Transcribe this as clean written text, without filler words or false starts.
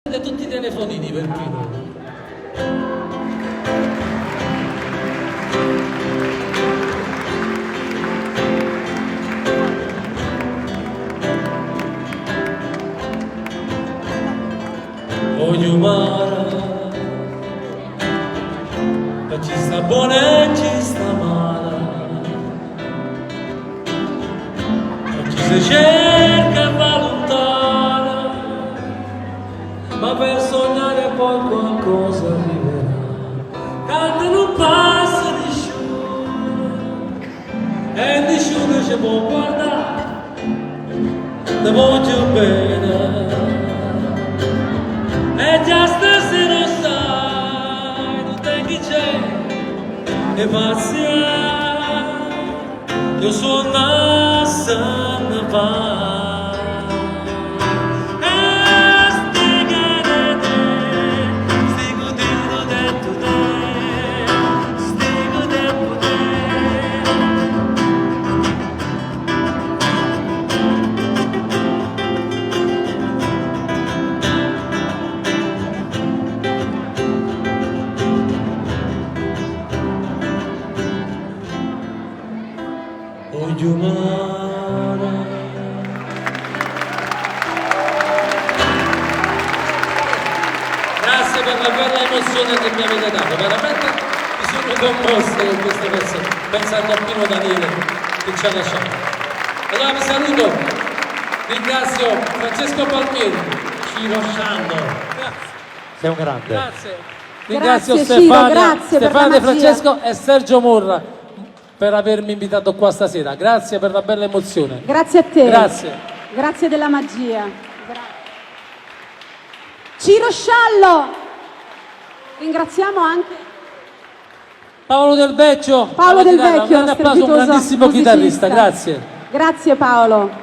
tutti i telefonini per primo. Voglio mare, ma ci sta buona e ci sta male, ma ci si cerca va lontano, ma per sognare poi qualcosa arriverà. Canto non passa nessuno, e nessuno ci può guardare, ti voglio bene. E già stasera lo sai, non te chi c'è, e pazienza, io sono a San Paolo. Voglio mare. Grazie per la bella emozione che mi avete dato, veramente mi sono commosso con queste persone, pensando a Pino Daniele che ci ha lasciato. Allora vi saluto, ringrazio Francesco Palmieri, Ciro Sciando. Sei un grande. Grazie. Ringrazio Grazie, Ciro, grazie per la Stefania magia. Francesco e Sergio Morra per avermi invitato qua stasera. Grazie per la bella emozione. Grazie a te. Grazie. Grazie della magia. Ciro Sciallo. Ringraziamo anche Paolo Del Vecchio. Paolo alla Del chitarra. Vecchio, Un grande applauso, un strepitoso grandissimo musicista. chitarrista. Grazie. Grazie Paolo.